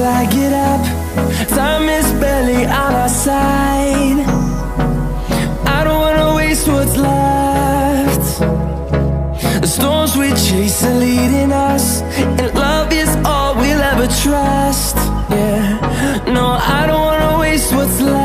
I get up. Time is barely on our side. I don't wanna waste what's left. The storms we chase are leading us, and love is all we'll ever trust. Yeah, no, I don't wanna waste what's left.